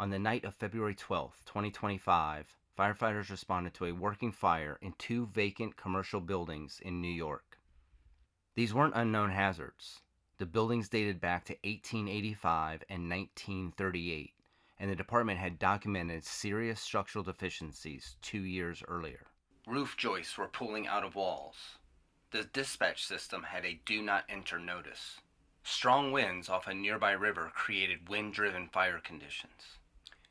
On the night of February 12, 2025, firefighters responded to a working fire in two vacant commercial buildings in New York. These weren't unknown hazards. The buildings dated back to 1885 and 1938, and the department had documented serious structural deficiencies 2 years earlier. Roof joists were pulling out of walls. The dispatch system had a do not enter notice. Strong winds off a nearby river created wind-driven fire conditions.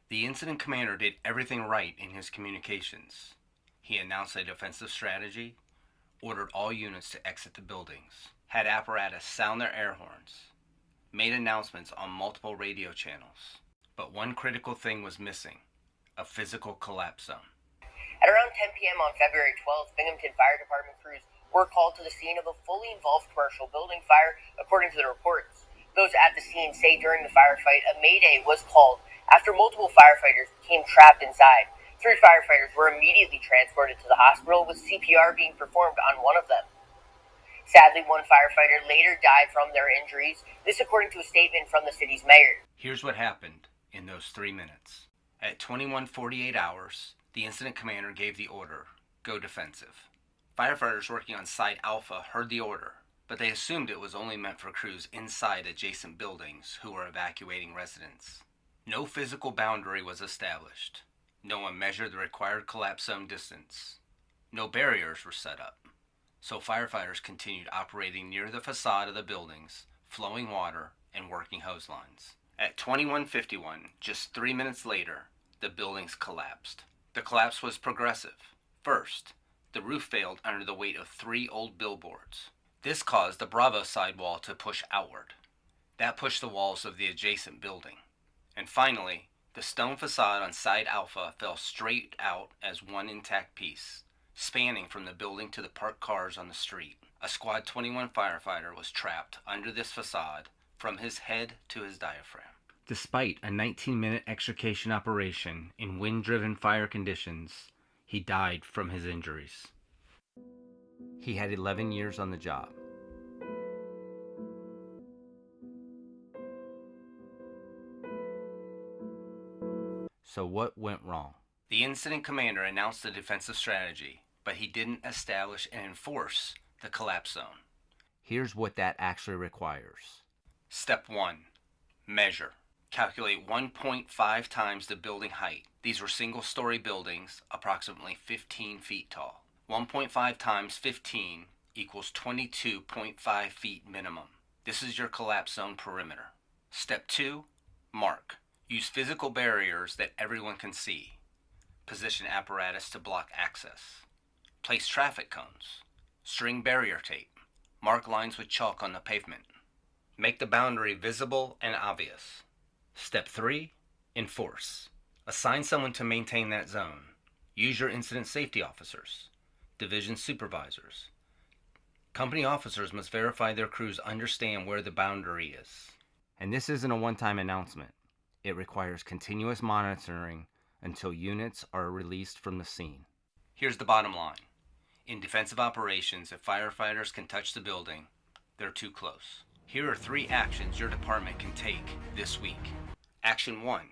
The incident commander did everything right in his communications. He announced a defensive strategy, ordered all units to exit the buildings, had apparatus sound their air horns, made announcements on multiple radio channels. But one critical thing was missing: a physical collapse zone. At around 10 p.m. on February 12th, Binghamton Fire Department crews were called to the scene of a fully involved commercial building fire, according to the reports. Those at the scene say during the firefight, a mayday was called after multiple firefighters became trapped inside. 3 firefighters were immediately transported to the hospital, with CPR being performed on one of them. Sadly, one firefighter later died from their injuries, this according to a statement from the city's mayor. Here's what happened in those 3 minutes. At 21:48 hours, the incident commander gave the order, go defensive. Firefighters working on Site Alpha heard the order, but they assumed it was only meant for crews inside adjacent buildings who were evacuating residents. No physical boundary was established. No one measured the required collapse zone distance. No barriers were set up. So firefighters continued operating near the facade of the buildings, flowing water and working hose lines. At 21:51, just 3 minutes later, the buildings collapsed. The collapse was progressive. First, the roof failed under the weight of 3 old billboards. This caused the Bravo sidewall to push outward. That pushed the walls of the adjacent building. And finally, the stone facade on Side Alpha fell straight out as one intact piece, spanning from the building to the parked cars on the street. A Squad 21 firefighter was trapped under this facade from his head to his diaphragm. Despite a 19-minute extrication operation in wind-driven fire conditions, he died from his injuries. He had 11 years on the job. So what went wrong? The incident commander announced the defensive strategy, but he didn't establish and enforce the collapse zone. Here's what that actually requires. Step 1. Measure. Calculate 1.5 times the building height. These were single-story buildings, approximately 15 feet tall. 1.5 times 15 equals 22.5 feet minimum. This is your collapse zone perimeter. Step 2. Mark. Use physical barriers that everyone can see. Position apparatus to block access. Place traffic cones. String barrier tape. Mark lines with chalk on the pavement. Make the boundary visible and obvious. Step 3. Enforce. Assign someone to maintain that zone. Use your incident safety officers, division supervisors. Company officers must verify their crews understand where the boundary is. And this isn't a one-time announcement. It requires continuous monitoring until units are released from the scene. Here's the bottom line. In defensive operations, if firefighters can touch the building, they're too close. Here are 3 actions your department can take this week. Action 1.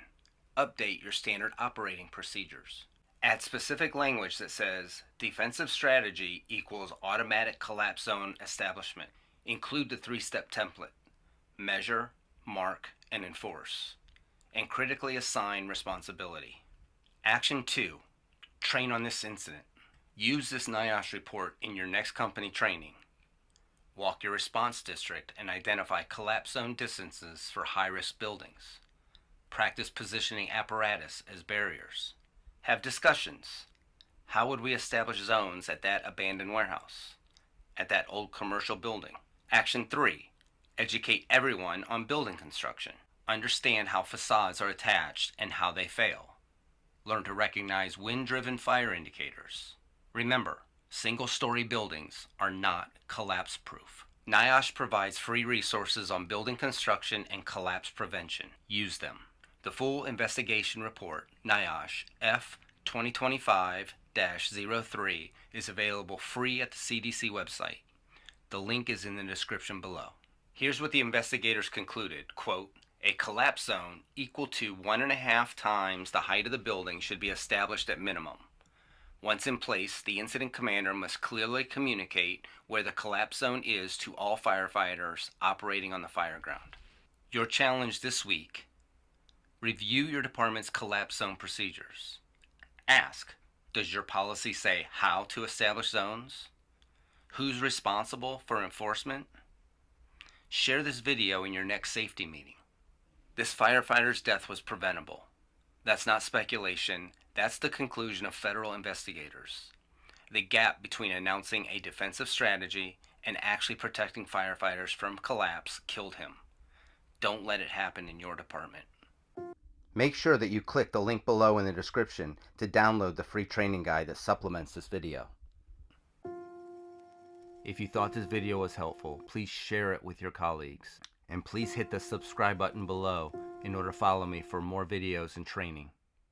Update your standard operating procedures. Add specific language that says defensive strategy equals automatic collapse zone establishment. Include the 3-step template. Measure, mark, and enforce. And critically assign responsibility. Action 2. Train on this incident. Use this NIOSH report in your next company training. Walk your response district and identify collapse zone distances for high-risk buildings. Practice positioning apparatus as barriers. Have discussions. How would we establish zones at that abandoned warehouse? At that old commercial building? Action 3. Educate everyone on building construction. Understand how facades are attached and how they fail. Learn to recognize wind-driven fire indicators. Remember, single-story buildings are not collapse-proof. NIOSH provides free resources on building construction and collapse prevention. Use them. The full investigation report, NIOSH F2025-03, is available free at the CDC website. The link is in the description below. Here's what the investigators concluded, quote, A collapse zone equal to 1.5 times the height of the building should be established at minimum. Once in place, the incident commander must clearly communicate where the collapse zone is to all firefighters operating on the fire ground. Your challenge this week: review your department's collapse zone procedures. Ask, does your policy say how to establish zones? Who's responsible for enforcement? Share this video in your next safety meeting. This firefighter's death was preventable. That's not speculation. That's the conclusion of federal investigators. The gap between announcing a defensive strategy and actually protecting firefighters from collapse killed him. Don't let it happen in your department. Make sure that you click the link below in the description to download the free training guide that supplements this video. If you thought this video was helpful, please share it with your colleagues. And please hit the subscribe button below in order to follow me for more videos and training.